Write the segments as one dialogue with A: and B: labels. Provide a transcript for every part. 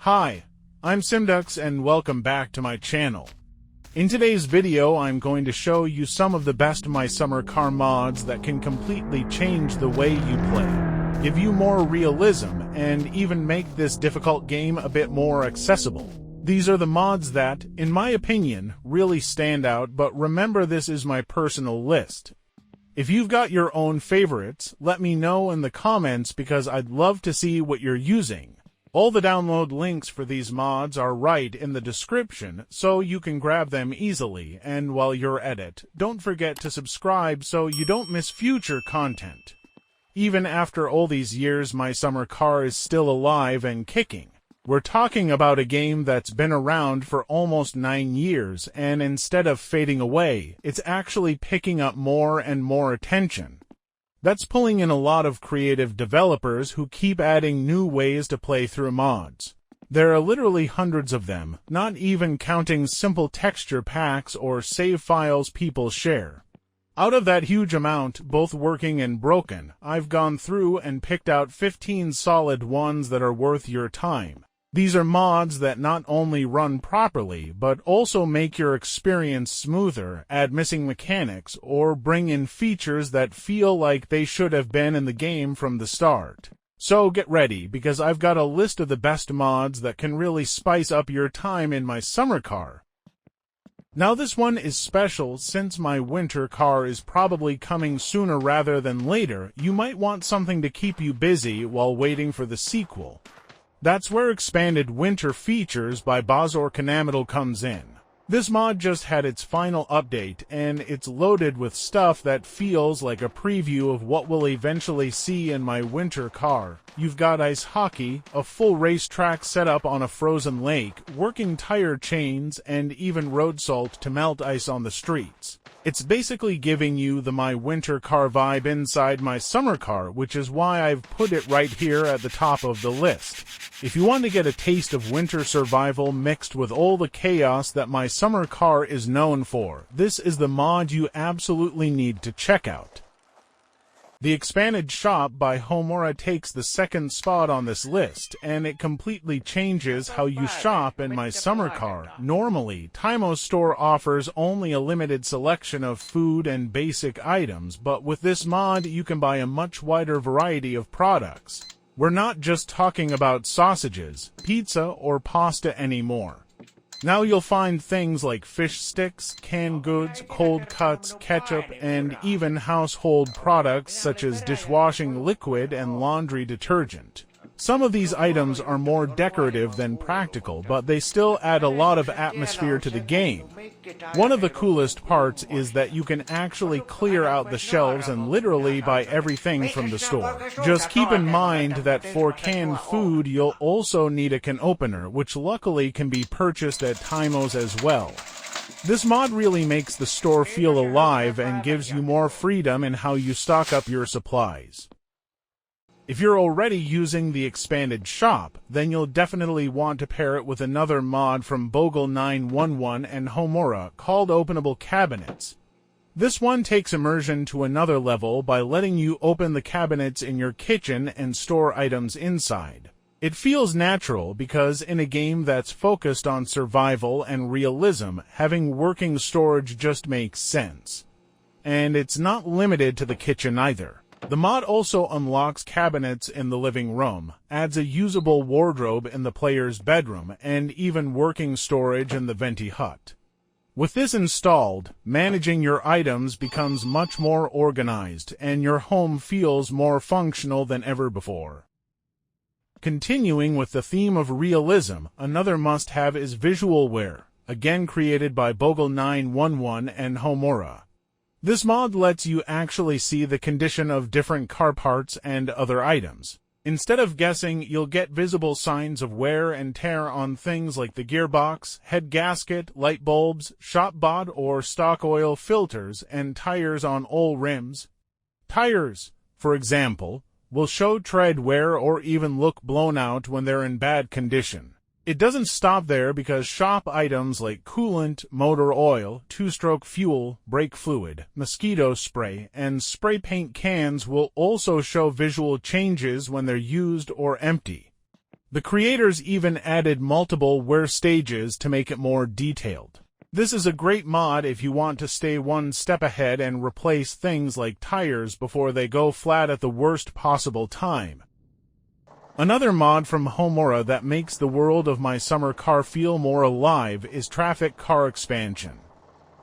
A: Hi, I'm Simdux and welcome back to my channel. In today's video I'm going to show you some of the best My Summer Car mods that can completely change the way you play, give you more realism, and even make this difficult game a bit more accessible. These are the mods that, in my opinion, really stand out, but remember this is my personal list. If you've got your own favorites, let me know in the comments because I'd love to see what you're using. All the download links for these mods are right in the description, so you can grab them easily, and while you're at it, don't forget to subscribe so you don't miss future content. Even after all these years, My Summer Car is still alive and kicking. We're talking about a game that's been around for almost 9 years, and instead of fading away, it's actually picking up more and more attention. That's pulling in a lot of creative developers who keep adding new ways to play through mods. There are literally hundreds of them, not even counting simple texture packs or save files people share. Out of that huge amount, both working and broken, I've gone through and picked out 15 solid ones that are worth your time. These are mods that not only run properly, but also make your experience smoother, add missing mechanics, or bring in features that feel like they should have been in the game from the start. So get ready, because I've got a list of the best mods that can really spice up your time in My Summer Car. Now this one is special since My Winter Car is probably coming sooner rather than later. You might want something to keep you busy while waiting for the sequel. That's where Expanded Winter Features by Bazor Kanamital comes in. This mod just had its final update, and it's loaded with stuff that feels like a preview of what we'll eventually see in My Winter Car. You've got ice hockey, a full racetrack set up on a frozen lake, working tire chains, and even road salt to melt ice on the streets. It's basically giving you the My Winter Car vibe inside My Summer Car, which is why I've put it right here at the top of the list. If you want to get a taste of winter survival mixed with all the chaos that My Summer Car is known for, this is the mod you absolutely need to check out. The Expanded Shop by Homura takes the second spot on this list, and it completely changes how you shop in My Summer Car. Normally, Taimo's store offers only a limited selection of food and basic items, but with this mod you can buy a much wider variety of products. We're not just talking about sausages, pizza, or pasta anymore. Now you'll find things like fish sticks, canned goods, cold cuts, ketchup, and even household products such as dishwashing liquid and laundry detergent. Some of these items are more decorative than practical, but they still add a lot of atmosphere to the game. One of the coolest parts is that you can actually clear out the shelves and literally buy everything from the store. Just keep in mind that for canned food you'll also need a can opener, which luckily can be purchased at Taimo's as well. This mod really makes the store feel alive and gives you more freedom in how you stock up your supplies. If you're already using the Expanded Shop, then you'll definitely want to pair it with another mod from Bogle 911 and Homura called Openable Cabinets. This one takes immersion to another level by letting you open the cabinets in your kitchen and store items inside. It feels natural because in a game that's focused on survival and realism, having working storage just makes sense. And it's not limited to the kitchen either. The mod also unlocks cabinets in the living room, adds a usable wardrobe in the player's bedroom, and even working storage in the venti hut. With this installed, managing your items becomes much more organized, and your home feels more functional than ever before. Continuing with the theme of realism, another must-have is Visualware, again created by Bogle 911 and Homura. This mod lets you actually see the condition of different car parts and other items. Instead of guessing, you'll get visible signs of wear and tear on things like the gearbox, head gasket, light bulbs, shop bot or stock oil filters, and tires on all rims. Tires, for example, will show tread wear or even look blown out when they're in bad condition. It doesn't stop there because shop items like coolant, motor oil, two-stroke fuel, brake fluid, mosquito spray, and spray paint cans will also show visual changes when they're used or empty. The creators even added multiple wear stages to make it more detailed. This is a great mod if you want to stay one step ahead and replace things like tires before they go flat at the worst possible time. Another mod from Homura that makes the world of my summer car feel more alive is Traffic Car Expansion.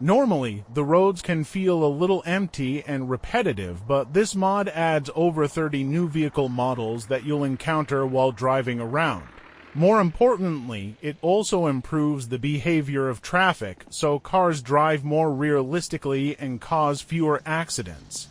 A: Normally, the roads can feel a little empty and repetitive, but this mod adds over 30 new vehicle models that you'll encounter while driving around. More importantly, it also improves the behavior of traffic, so cars drive more realistically and cause fewer accidents.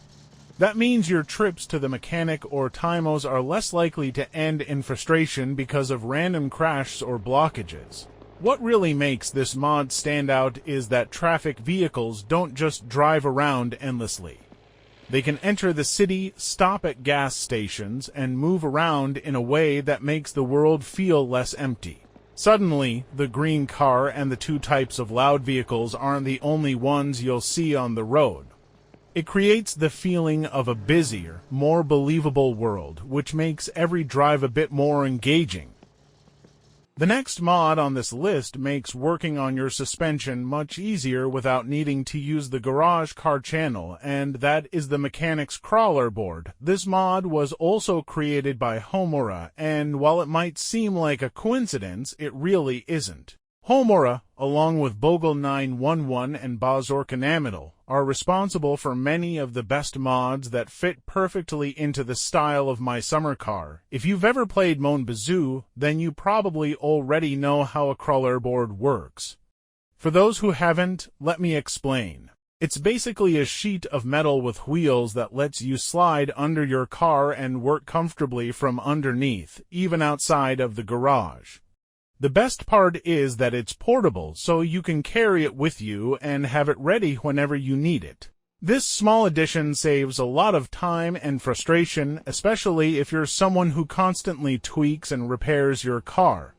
A: That means your trips to the mechanic or timos are less likely to end in frustration because of random crashes or blockages. What really makes this mod stand out is that traffic vehicles don't just drive around endlessly. They can enter the city, stop at gas stations, and move around in a way that makes the world feel less empty. Suddenly, the green car and the two types of loud vehicles aren't the only ones you'll see on the road. It creates the feeling of a busier, more believable world, which makes every drive a bit more engaging. The next mod on this list makes working on your suspension much easier without needing to use the garage car channel, and that is the Mechanic's Crawler board. This mod was also created by Homura, and while it might seem like a coincidence, it really isn't. Homura, along with Bogle 911 and Bazorkanamidal, are responsible for many of the best mods that fit perfectly into the style of my summer car. If you've ever played Monbazoo, then you probably already know how a crawler board works. For those who haven't, let me explain. It's basically a sheet of metal with wheels that lets you slide under your car and work comfortably from underneath, even outside of the garage. The best part is that it's portable, so you can carry it with you and have it ready whenever you need it. This small addition saves a lot of time and frustration, especially if you're someone who constantly tweaks and repairs your car.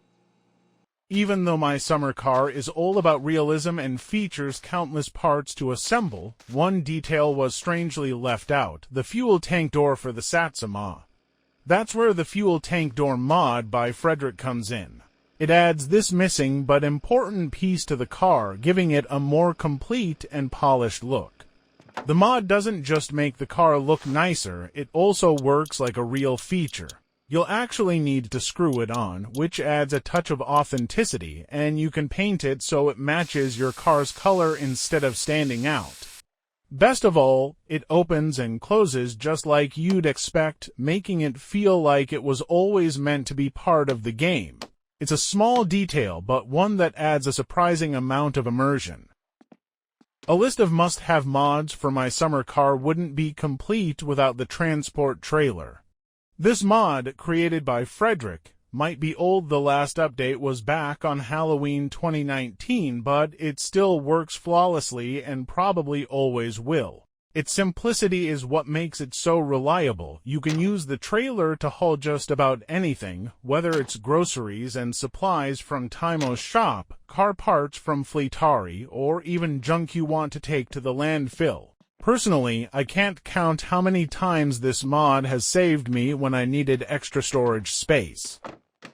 A: Even though my summer car is all about realism and features countless parts to assemble, one detail was strangely left out: the fuel tank door for the Satsuma. That's where the fuel tank door mod by Frederick comes in. It adds this missing but important piece to the car, giving it a more complete and polished look. The mod doesn't just make the car look nicer, it also works like a real feature. You'll actually need to screw it on, which adds a touch of authenticity, and you can paint it so it matches your car's color instead of standing out. Best of all, it opens and closes just like you'd expect, making it feel like it was always meant to be part of the game. It's a small detail, but one that adds a surprising amount of immersion. A list of must-have mods for my summer car wouldn't be complete without the transport trailer. This mod, created by Frederick, might be old. The last update was back on Halloween 2019, but it still works flawlessly and probably always will. Its simplicity is what makes it so reliable. You can use the trailer to haul just about anything, whether it's groceries and supplies from Timo's shop, car parts from Fleetari, or even junk you want to take to the landfill. Personally, I can't count how many times this mod has saved me when I needed extra storage space.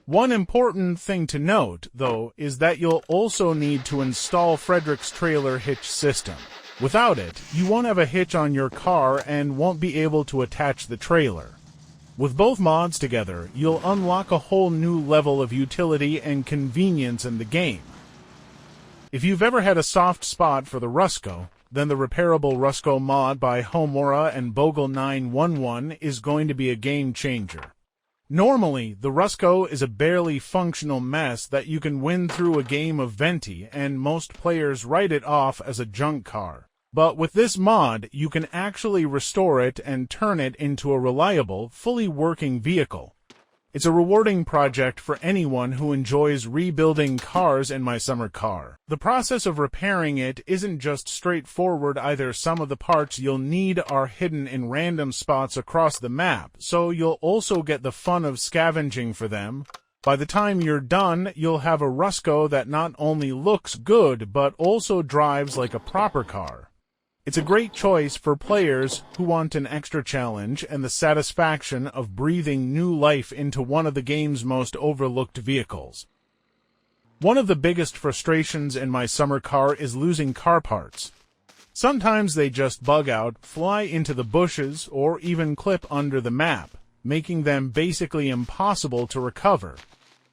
A: One important thing to note, though, is that you'll also need to install Frederick's trailer hitch system. Without it, you won't have a hitch on your car and won't be able to attach the trailer. With both mods together, you'll unlock a whole new level of utility and convenience in the game. If you've ever had a soft spot for the Ruscko, then the Repairable Ruscko mod by Homura and Bogle 911 is going to be a game changer. Normally, the Ruscko is a barely functional mess that you can win through a game of Venti, and most players write it off as a junk car. But with this mod, you can actually restore it and turn it into a reliable, fully working vehicle. It's a rewarding project for anyone who enjoys rebuilding cars in my summer car. The process of repairing it isn't just straightforward either. Some of the parts you'll need are hidden in random spots across the map, so you'll also get the fun of scavenging for them. By the time you're done, you'll have a Ruscko that not only looks good, but also drives like a proper car. It's a great choice for players who want an extra challenge and the satisfaction of breathing new life into one of the game's most overlooked vehicles. One of the biggest frustrations in my summer car is losing car parts. Sometimes they just bug out, fly into the bushes, or even clip under the map, making them basically impossible to recover.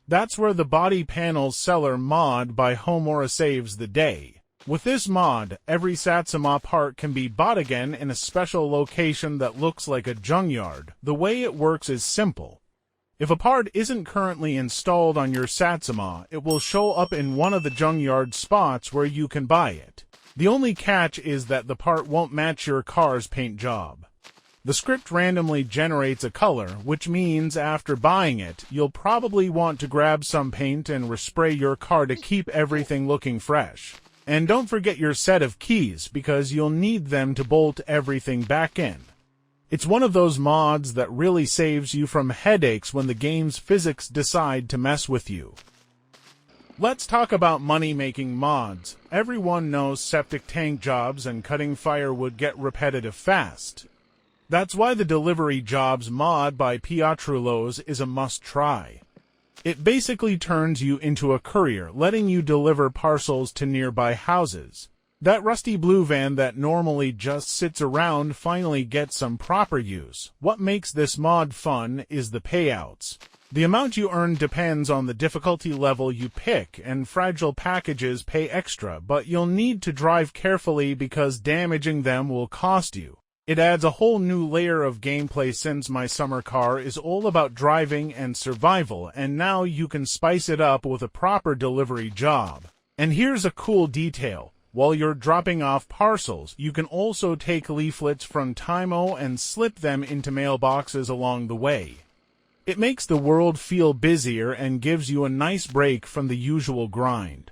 A: That's where the Body Panels Seller mod by Homura saves the day. With this mod, every Satsuma part can be bought again in a special location that looks like a junkyard. The way it works is simple. If a part isn't currently installed on your Satsuma, it will show up in one of the junkyard spots where you can buy it. The only catch is that the part won't match your car's paint job. The script randomly generates a color, which means after buying it, you'll probably want to grab some paint and respray your car to keep everything looking fresh. And don't forget your set of keys, because you'll need them to bolt everything back in. It's one of those mods that really saves you from headaches when the game's physics decide to mess with you. Let's talk about money-making mods. Everyone knows septic tank jobs and cutting firewood get repetitive fast. That's why the Delivery Jobs mod by Piard is a must-try. It basically turns you into a courier, letting you deliver parcels to nearby houses. That rusty blue van that normally just sits around finally gets some proper use. What makes this mod fun is the payouts. The amount you earn depends on the difficulty level you pick, and fragile packages pay extra, but you'll need to drive carefully because damaging them will cost you. It adds a whole new layer of gameplay since my summer car is all about driving and survival, and now you can spice it up with a proper delivery job. And here's a cool detail. While you're dropping off parcels, you can also take leaflets from Timo and slip them into mailboxes along the way. It makes the world feel busier and gives you a nice break from the usual grind.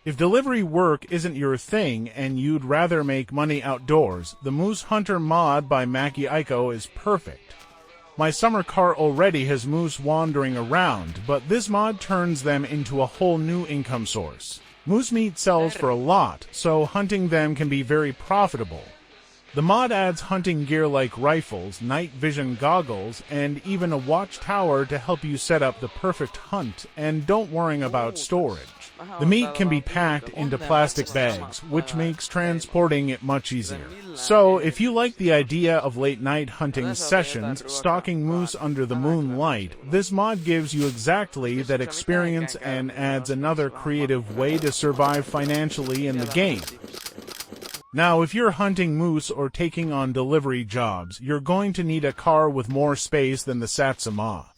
A: If delivery work isn't your thing and you'd rather make money outdoors, the Moose Hunter mod by Maki Aiko is perfect. My summer car already has moose wandering around, but this mod turns them into a whole new income source. Moose meat sells for a lot, so hunting them can be very profitable. The mod adds hunting gear like rifles, night vision goggles, and even a watchtower to help you set up the perfect hunt, and don't worry about storage. The meat can be packed into plastic bags, which makes transporting it much easier. So, if you like the idea of late-night hunting sessions, stalking moose under the moonlight, this mod gives you exactly that experience and adds another creative way to survive financially in the game. Now, if you're hunting moose or taking on delivery jobs, you're going to need a car with more space than the Satsuma.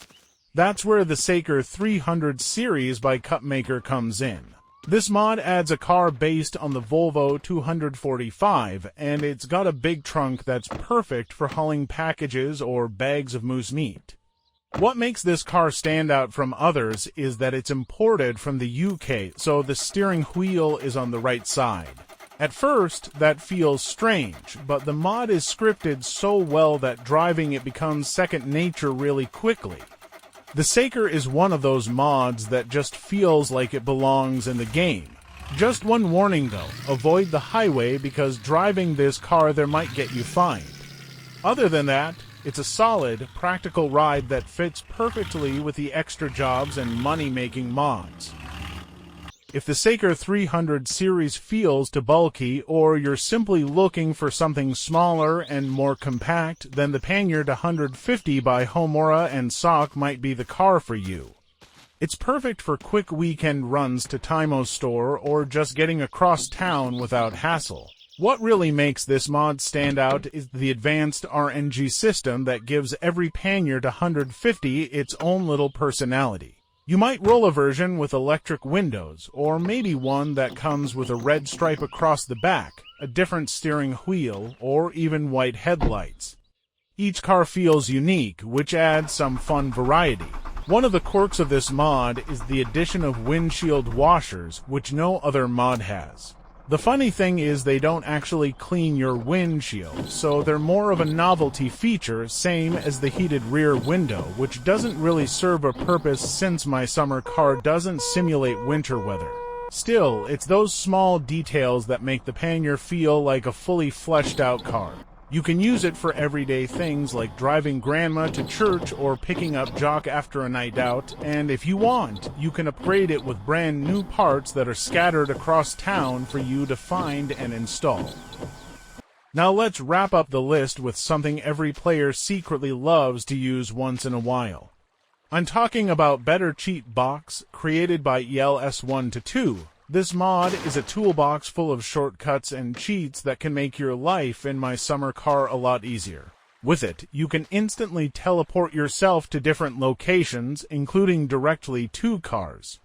A: That's where the Saker 300 series by Cupmaker comes in. This mod adds a car based on the Volvo 245, and it's got a big trunk that's perfect for hauling packages or bags of moose meat. What makes this car stand out from others is that it's imported from the UK, so the steering wheel is on the right side. At first, that feels strange, but the mod is scripted so well that driving it becomes second nature really quickly. The Saker is one of those mods that just feels like it belongs in the game. Just one warning though, avoid the highway because driving this car there might get you fined. Other than that, it's a solid, practical ride that fits perfectly with the extra jobs and money-making mods. If the Saker 300 series feels too bulky, or you're simply looking for something smaller and more compact, then the Piard 150 by Homura and Sock might be the car for you. It's perfect for quick weekend runs to Timo's store or just getting across town without hassle. What really makes this mod stand out is the advanced RNG system that gives every Piard 150 its own little personality. You might roll a version with electric windows, or maybe one that comes with a red stripe across the back, a different steering wheel, or even white headlights. Each car feels unique, which adds some fun variety. One of the quirks of this mod is the addition of windshield washers, which no other mod has. The funny thing is they don't actually clean your windshield, so they're more of a novelty feature, same as the heated rear window, which doesn't really serve a purpose since my summer car doesn't simulate winter weather. Still, it's those small details that make the Piard feel like a fully fleshed out car. You can use it for everyday things like driving grandma to church or picking up Jock after a night out, and if you want, you can upgrade it with brand new parts that are scattered across town for you to find and install. Now let's wrap up the list with something every player secretly loves to use once in a while. I'm talking about Better Cheat Box, created by ELS122. This mod is a toolbox full of shortcuts and cheats that can make your life in my summer car a lot easier. With it, you can instantly teleport yourself to different locations, including directly to cars.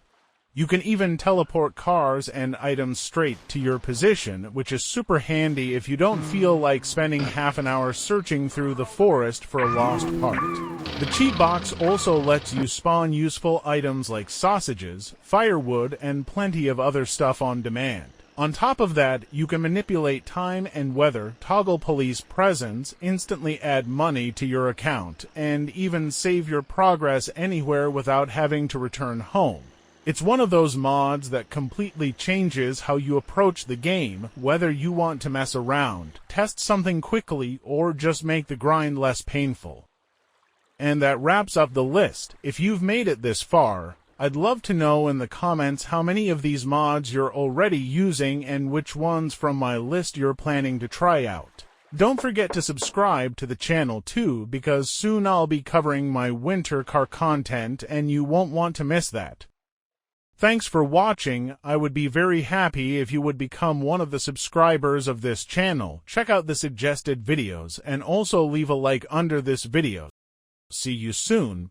A: You can even teleport cars and items straight to your position, which is super handy if you don't feel like spending half an hour searching through the forest for a lost part. The cheat box also lets you spawn useful items like sausages, firewood, and plenty of other stuff on demand. On top of that, you can manipulate time and weather, toggle police presence, instantly add money to your account, and even save your progress anywhere without having to return home. It's one of those mods that completely changes how you approach the game, whether you want to mess around, test something quickly, or just make the grind less painful. And that wraps up the list. If you've made it this far, I'd love to know in the comments how many of these mods you're already using and which ones from my list you're planning to try out. Don't forget to subscribe to the channel too, because soon I'll be covering my winter car content and you won't want to miss that. Thanks for watching. I would be very happy if you would become one of the subscribers of this channel. Check out the suggested videos and also leave a like under this video. See you soon.